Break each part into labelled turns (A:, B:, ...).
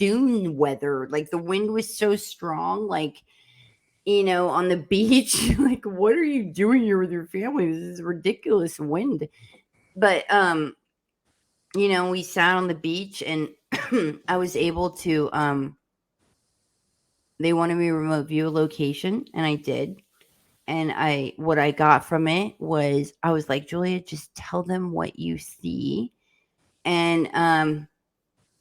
A: dune weather. Like the wind was so strong, like, on the beach. Like, what are you doing here with your family? This is ridiculous wind. But we sat on the beach, and I was able to they wanted me to remote view a location, and I did. And what I got from it was, I was like, Julia, just tell them what you see. And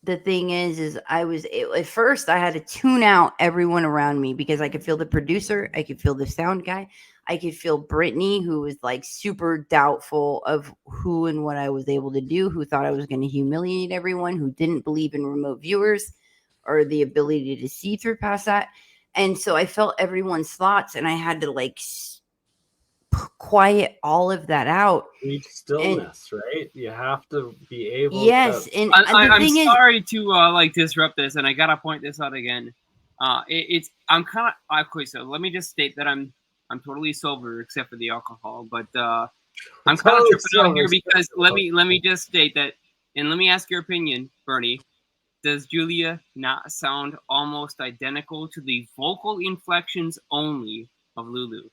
A: the thing is at first I had to tune out everyone around me, because I could feel the producer, I could feel the sound guy, I could feel Brittany, who was like super doubtful of who and what I was able to do, who thought I was going to humiliate everyone, who didn't believe in remote viewers or the ability to see through past that. And so I felt everyone's thoughts, and I had to like quiet all of that out.
B: Need stillness, right? You have to be able
A: yes
B: to...
A: and
C: I'm sorry to disrupt this, and I gotta point this out again. I'm kind of okay, so let me just state that I'm totally sober except for the alcohol, but I'm kind of tripping out here, because let me just state that, and let me ask your opinion, Bernie. Does Julia not sound almost identical to the vocal inflections only of Lulu?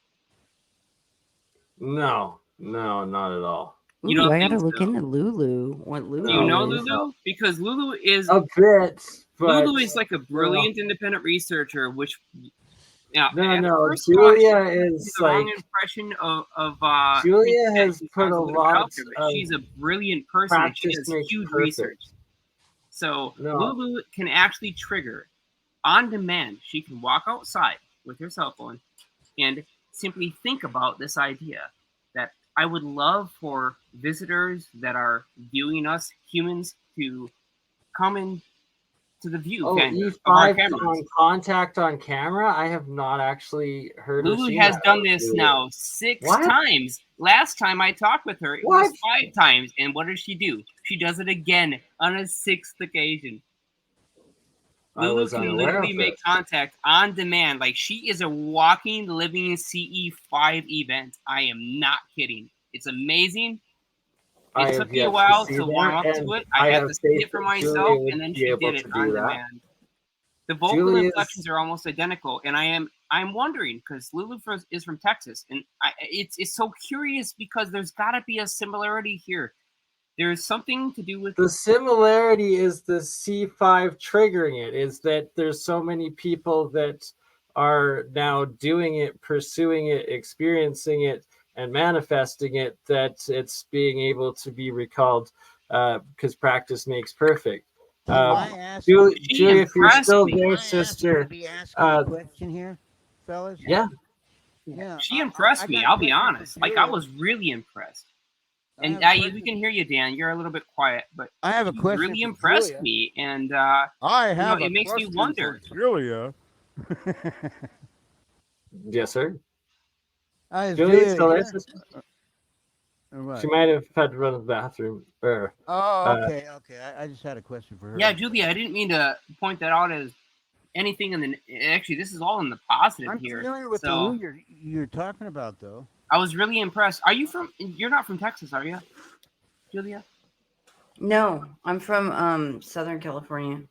B: No, not at all.
A: You don't I gotta look into Lulu. What Lulu?
C: Do you know Lulu? Because Lulu is
B: a bit. But
C: Lulu is like a brilliant independent researcher, which
B: no. Julia is
C: the
B: like
C: wrong impression of
B: Julia has put a lot.
C: She's a brilliant person. She does huge research. So Lulu can actually trigger on demand. She can walk outside with her cell phone and simply think about this idea that I would love for visitors that are viewing us humans to come in to the view.
B: E5 on contact on camera? I have not actually heard
C: Lulu has done this now 6 times. Last time I talked with her, it was 5 times. And what does she do? She does it again on a 6th occasion. Lulu can literally make contact on demand. Like, she is a walking, living CE5 event. I am not kidding. It's amazing. It took me a while to warm up to it. I had to see it for myself, and then she did it on demand. The vocal inflections are almost identical, and I'm wondering, because Lulu is from Texas, and it's so curious, because there's got to be a similarity here. There's something to do with
B: the similarity is the C5 triggering it. Is that there's so many people that are now doing it, pursuing it, experiencing it, and manifesting it, that it's being able to be recalled, because practice makes perfect. Julia, if you're still there, sister,
D: a question here, fellas.
B: Yeah.
C: She impressed me. I'll be honest. Like, I was really impressed. And we can hear you, Dan. You're a little bit quiet, but
D: I have a question.
C: Really impressed me, and it makes me wonder.
D: Julia.
B: Yes, sir.
D: Julia
B: still there, sister? She might have had to run to the bathroom.
D: Okay. I just had a question for her.
C: Yeah, Julia, I didn't mean to point that out as anything actually, this is all in the positive here.
D: I'm familiar with the who you're talking about, though.
C: I was really impressed. You're not from Texas, are you, Julia?
A: No, I'm from Southern California.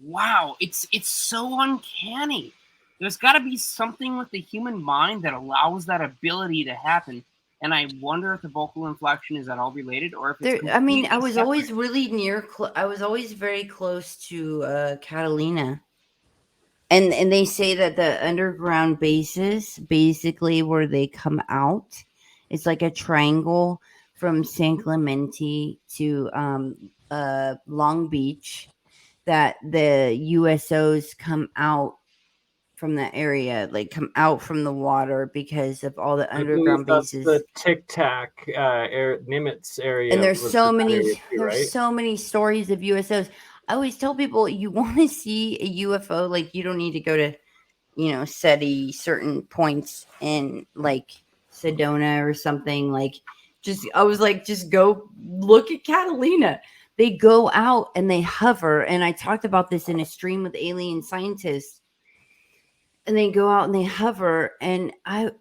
C: Wow, it's so uncanny. There's got to be something with the human mind that allows that ability to happen. And I wonder if the vocal inflection is at all related, or if it's
A: I was always really I was always very close to Catalina. And they say that the underground bases, basically where they come out, it's like a triangle from San Clemente to Long Beach, that the USOs come out from that area, like come out from the water, because of all the underground bases.
B: The Tictoc Nimitz area.
A: And there's so many stories of USOs. I always tell people, you want to see a UFO, like, you don't need to go to, SETI certain points in like Sedona or something. Like, I was like, just go look at Catalina. They go out and they hover. And I talked about this in a stream with alien scientists. And they go out and they hover. And I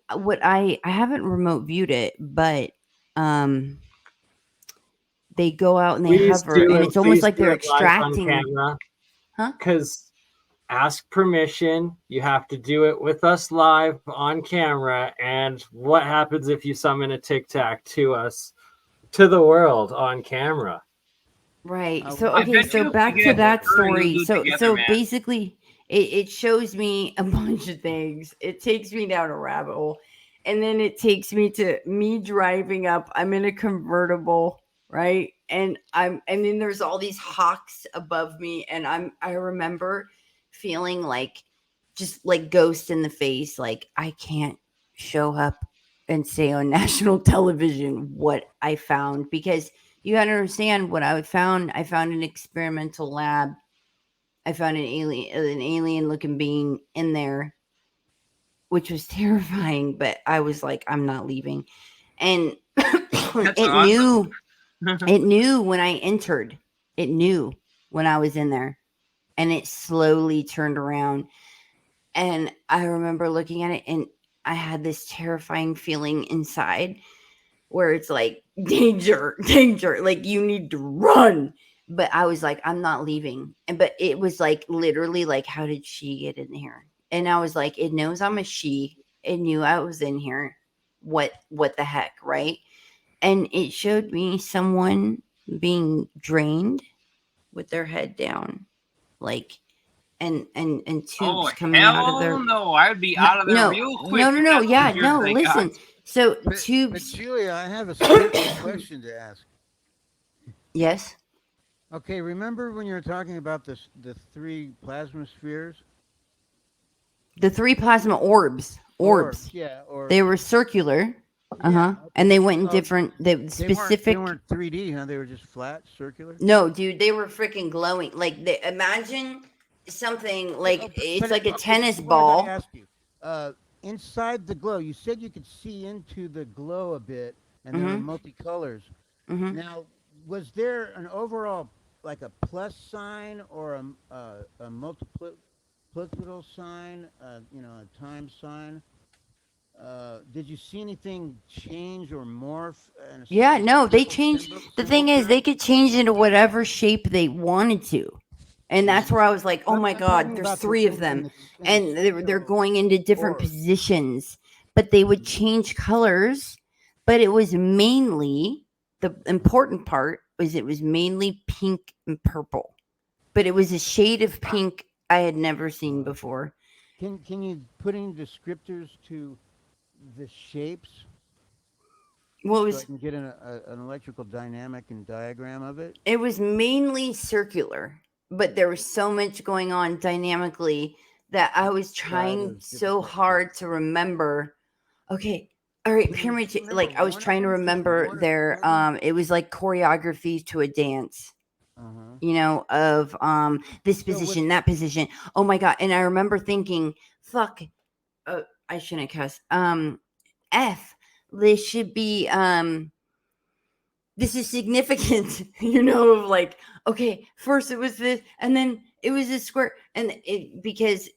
A: haven't remote viewed it, but they go out and they hover, and it's almost like they're extracting. Huh?
B: Because ask permission. You have to do it with us live on camera. And what happens if you summon a Tic-Tac to us, to the world on camera?
A: Right. So okay.
C: bet
A: So
C: you
A: back
C: could
A: to
C: get
A: that
C: her and
A: story.
C: Lulu
A: So
C: together, man.
A: basically, it shows me a bunch of things. It takes me down a rabbit hole, and then it takes me to me driving up. I'm in a convertible, right? And then there's all these hawks above me, and I remember feeling like just like ghost in the face, like I can't show up and say on national television what I found, because you got to understand what I found. I found an experimental lab. I found an alien looking being in there, which was terrifying. But I was like, I'm not leaving, and
C: That's
A: it
C: awesome.
A: knew when I entered. It knew when I was in there, and it slowly turned around. And I remember looking at it, and I had this terrifying feeling inside where it's like danger, danger, like you need to run. But I was like, I'm not leaving. And but it was like literally like, how did she get in here? And I was like, it knows I'm a she. It knew I was in here. What the heck, right? And it showed me someone being drained with their head down, like and tubes coming out of their
C: no! I would be out of there real quick.
A: No. Yeah, no. Listen. So tubes.
D: But Julia, I have a specific question to ask.
A: Yes.
D: Okay, remember when you were talking about the 3 plasma spheres?
A: The 3 plasma orbs.
D: Yeah, or
A: they were circular.
D: Yeah,
A: and they went in different. Specific.
D: They weren't 3D, huh? They were just flat, circular.
A: No, dude, they were freaking glowing. Like imagine something like it's like a tennis ball.
D: Ask you, inside the glow, you said you could see into the glow a bit, and there were multicolors. Now, was there an overall like a plus sign or a multiplicative sign? A time sign. Did you see anything change or morph?
A: Yeah, no, they changed. The thing is, they could change into whatever shape they wanted to. And that's where I was like, oh my God, there's 3 of them. And they're going into different positions. But they would change colors. But it was mainly, the important part was it was mainly pink and purple. But it was a shade of pink I had never seen before.
D: Can you put any descriptors to the shapes?
A: Well, it was,
D: so I can get an electrical dynamic and diagram of it?
A: It was mainly circular, but there was so much going on dynamically that I was trying so hard to remember. Okay, all right, pyramid. Like I was trying to remember their. It was like choreography to a dance. Of this position, that position. Oh my God! And I remember thinking, "Fuck, I shouldn't cuss." F. This should be. This is significant, of like, okay, first it was this, and then it was a square, and because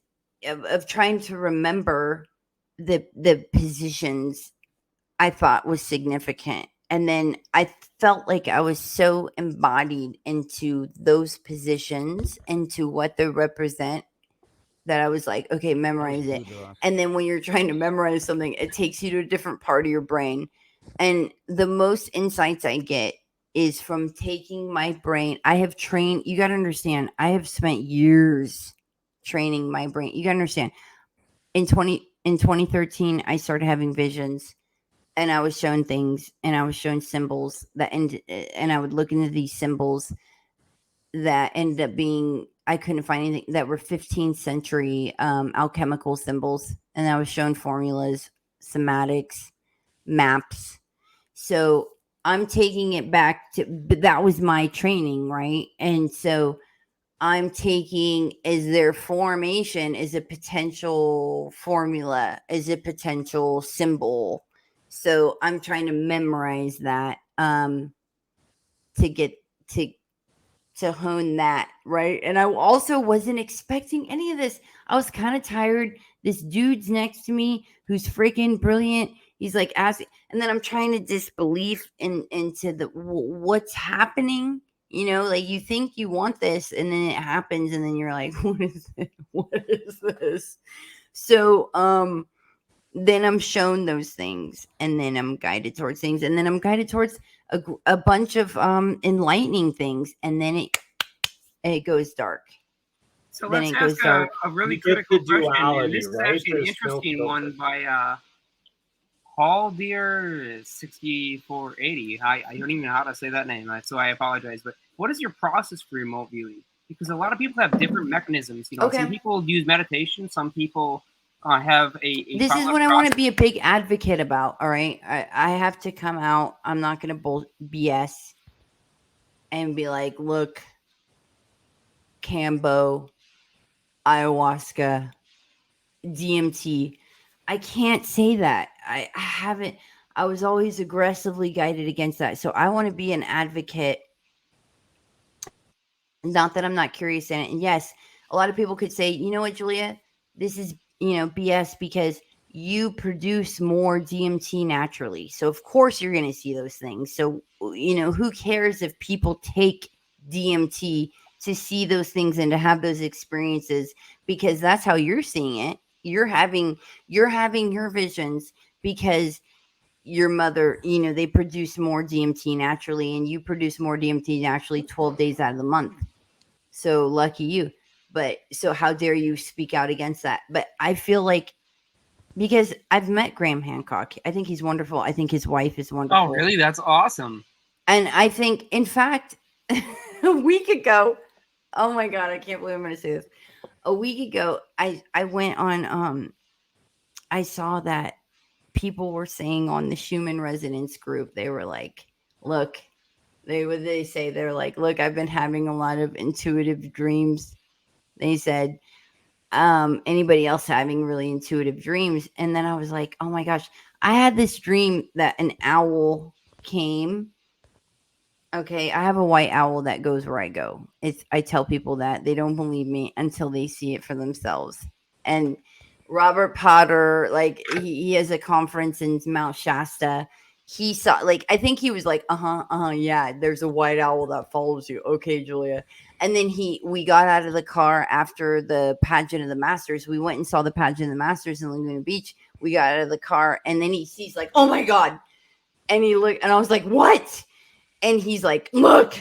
A: of trying to remember the positions I thought was significant. And then I felt like I was so embodied into those positions, into what they represent, that I was like, okay, memorize it. And then when you're trying to memorize something, it takes you to a different part of your brain. And the most insights I get is from taking my brain. I have trained, you got to understand, I have spent years training my brain. You got to understand, in 2013, I started having visions. And I was shown things, and I was shown symbols and I would look into these symbols that ended up being, I couldn't find anything that were 15th century alchemical symbols. And I was shown formulas, somatics, maps. So I'm taking it back to, but that was my training, right? And so I'm taking, is their formation is a potential formula, is a potential symbol. So I'm trying to memorize that to get to hone that, right? And I also wasn't expecting any of this. I was kind of tired. This dude's next to me who's freaking brilliant. He's like asking, and then I'm trying to disbelief into the what's happening. You know, like you think you want this and then it happens and then you're like, what is it? What is this? So then I'm shown those things and then I'm guided towards things and then I'm guided towards a bunch of enlightening things and then it goes dark.
C: So
A: Then
C: let's
A: it
C: ask
A: goes dark.
C: a really
B: You get
C: critical
B: the
C: question, and
B: duality,
C: this is
B: right?
C: actually an
B: There's no
C: interesting one
B: filter.
C: by Paul Deer 6480. I don't even know how to say that name, so I apologize. But what is your process for remote viewing? Because a lot of people have different mechanisms. You know,
A: Okay.
C: some people use meditation. Some people have a
A: This is what I want to be a big advocate about. All right, I have to come out. I'm not going to BS and be like, look, Cambo, ayahuasca, DMT. I can't say that. I haven't. I was always aggressively guided against that. So I want to be an advocate. Not that I'm not curious in it. And yes, a lot of people could say, you know what, Julia, this is, BS because you produce more DMT naturally. So of course you're going to see those things. So, who cares if people take DMT to see those things and to have those experiences, because that's how you're seeing it. You're having your visions because your mother, they produce more DMT naturally and you produce more DMT naturally 12 days out of the month. So lucky you. But so how dare you speak out against that? But I feel like, because I've met Graham Hancock. I think he's wonderful. I think his wife is wonderful.
C: Oh, really? That's awesome.
A: And I think, in fact, a week ago, oh my God, I can't believe I'm going to say this. A week ago, I went on, I saw that people were saying on the Schumann Resonance group, they were like, look, they say, they're like, look, I've been having a lot of intuitive dreams. They said, anybody else having really intuitive dreams? And then I was like, oh my gosh, I had this dream that an owl came. Okay, I have a white owl that goes where I go. I tell people that. They don't believe me until they see it for themselves. And Robert Potter, like he has a conference in Mount Shasta. He saw, like, I think he was like, yeah, there's a white owl that follows you. Okay, Julia. And then we got out of the car after the pageant of the Masters. We went and saw the pageant of the Masters in Laguna Beach. We got out of the car and then he sees, like, oh my God. And he looked and I was like, what? And he's like, look.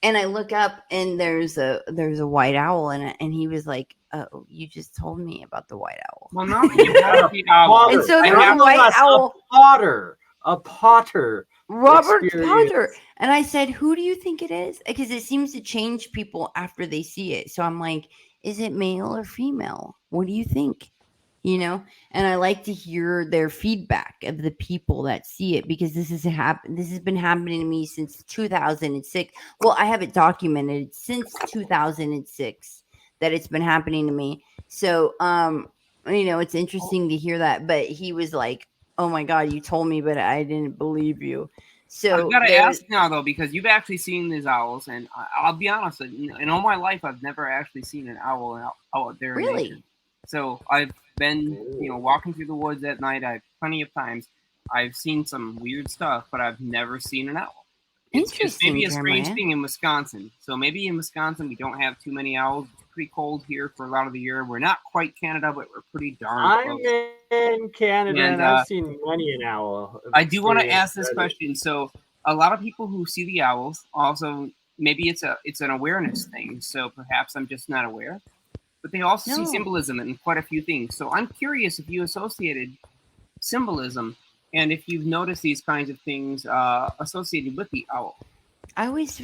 A: And I look up and there's a white owl in it. And he was like, oh, you just told me about the white owl.
C: Well, no, you have the owl.
A: And so there's a white owl.
B: A Potter.
A: Robert Potter. And I said, who do you think it is? Because it seems to change people after they see it. So I'm like, is it male or female? What do you think? And I like to hear their feedback of the people that see it, because this has been happening to me since 2006. Well, I have it documented since 2006 that it's been happening to me. So, it's interesting to hear that. But he was like, oh my God, you told me, but I didn't believe you. So
C: I've got to ask now, though, because you've actually seen these owls, and I'll be honest, in all my life, I've never actually seen an owl out there.
A: Really?
C: So I've been, walking through the woods at night. Plenty of times. I've seen some weird stuff, but I've never seen an owl. It's maybe a strange thing in Wisconsin. So maybe in Wisconsin we don't have too many owls. It's pretty cold here for a lot of the year. We're not quite Canada, but we're pretty darn close.
B: I'm in Canada and I've seen many an owl.
C: I do want to ask this question. So a lot of people who see the owls also, maybe it's an awareness thing. So perhaps I'm just not aware. But they also see symbolism in quite a few things. So I'm curious if you associated symbolism and if you've noticed these kinds of things associated with the owl.
A: I always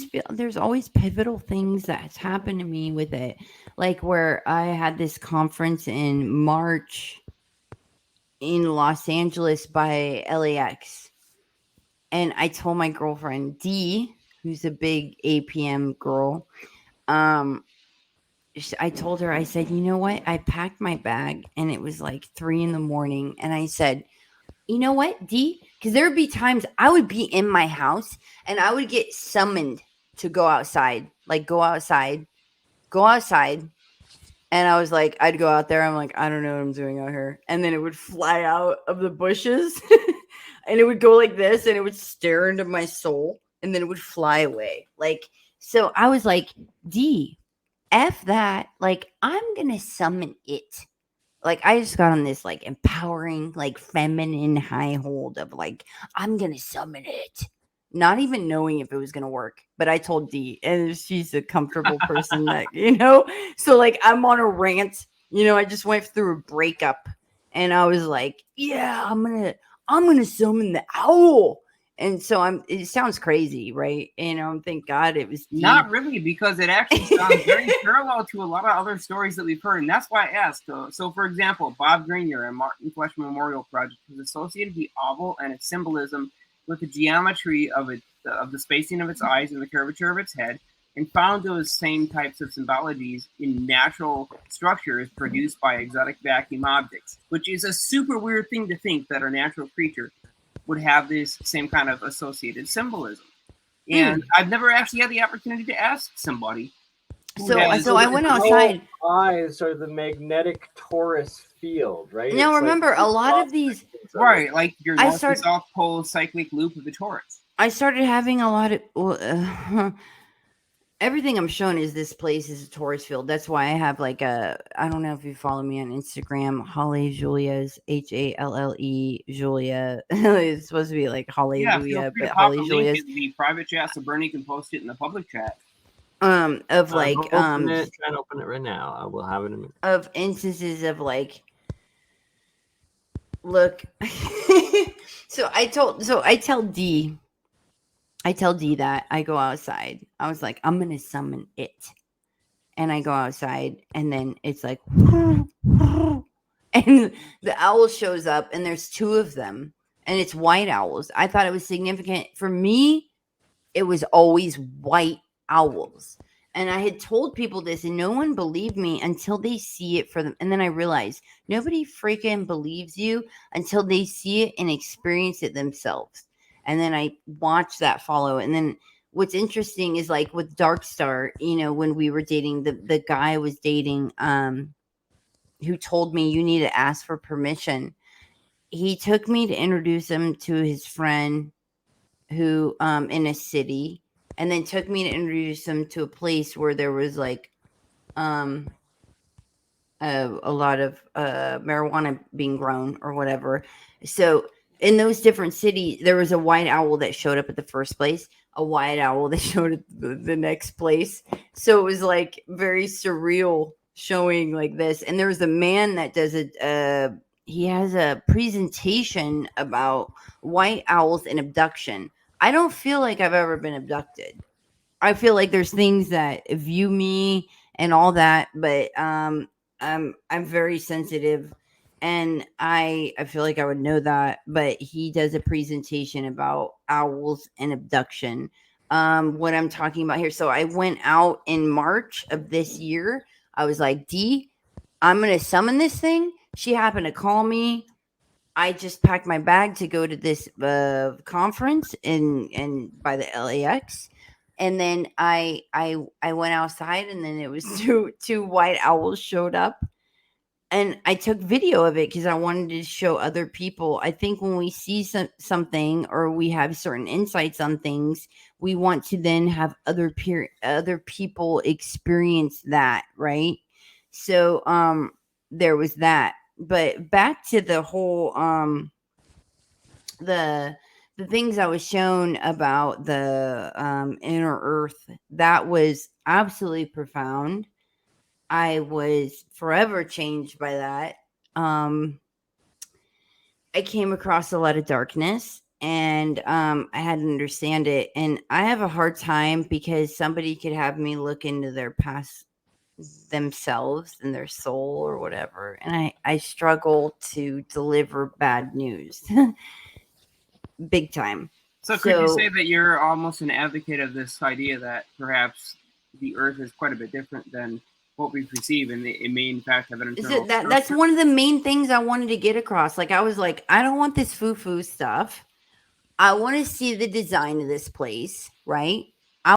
A: feel there's always pivotal things that's happened to me with it. Like where I had this conference in March in Los Angeles by LAX. And I told my girlfriend, D, who's a big APM girl, I told her, I said, you know what? I packed my bag and it was like 3 a.m. And I said, you know what, D? Because there would be times I would be in my house and I would get summoned to go outside. Like, go outside. And I was like, I'd go out there. I'm like, I don't know what I'm doing out here. And then it would fly out of the bushes and it would go like this and it would stare into my soul. and then it would fly away. Like, so I was like, D, F that. Like, I'm going to summon it. Like, I just got on this, like, empowering, like, feminine high hold of, like, I'm going to summon it. Not even knowing if it was going to work. But I told D, and she's a comfortable person that, so, like, I'm on a rant. I just went through a breakup. And I was like, yeah, I'm going to summon the owl. And so it sounds crazy, right? Thank God it was D.
C: Not really, because it actually sounds very parallel to a lot of other stories that we've heard. And that's why I asked. So for example, Bob Grenier and Martin Flesh Memorial Project has associated the owl and its symbolism with the geometry of the spacing of its eyes and the curvature of its head, and found those same types of symbologies in natural structures produced by exotic vacuum objects, which is a super weird thing to think that a natural creature would have this same kind of associated symbolism. And I've never actually had the opportunity to ask somebody.
A: So I went outside.
B: Eyes are the magnetic torus field, right?
A: Now remember, a lot of these,
C: right, like your north and south pole cyclic loop of the torus.
A: I started having a lot of everything I'm showing is this place is a torus field. That's why I have like I don't know if you follow me on Instagram, Holly Julia's HALLE Julia. It's supposed to be like Holly Julia, but Holly Julia's
C: the private chat, so Bernie can post it in the public chat.
A: Trying to open
B: it right now. I will have it in a minute.
A: Of instances of like, look. So I tell D that I go outside. I was like, I'm gonna summon it, and I go outside, and then it's like, and the owl shows up, and there's two of them, and it's white owls. I thought it was significant for me. It was always white owls, and I had told people this, and no one believed me until they see it for them. And then I realized nobody freaking believes you until they see it and experience it themselves. And then I watched that follow. And then what's interesting is like with Dark Star, when we were dating, the guy I was dating, who told me you need to ask for permission. He took me to introduce him to his friend who in a city, and then took me to introduce him to a place where there was like a lot of marijuana being grown or whatever. So in those different cities, there was a white owl that showed up at the first place, a white owl that showed at the next place. So it was like very surreal showing like this. And there was a man that does he has a presentation about white owls and abduction. I don't feel like I've ever been abducted. I feel like there's things that view me and all that, but I'm very sensitive. And I feel like I would know that, but he does a presentation about owls and abduction. What I'm talking about here. So I went out in March of this year. I was like, D, I'm going to summon this thing. She happened to call me. I just packed my bag to go to this conference in by the LAX. And then I went outside, and then it was two white owls showed up. And I took video of it because I wanted to show other people. I think when we see something or we have certain insights on things, we want to then have other people experience that, right? So there was that. But back to the whole the things I was shown about the inner earth, that was absolutely profound. I was forever changed by that. I came across a lot of darkness, and I had to understand it. And I have a hard time because somebody could have me look into their past themselves and their soul or whatever. And I struggle to deliver bad news big time.
C: So could you say that you're almost an advocate of this idea that perhaps the earth is quite a bit different than what we perceive, and it may in fact have an internal structure?
A: That's one of the main things I wanted to get across. Like, I was like, I don't want this foo-foo stuff. I want to see the design of this place, right?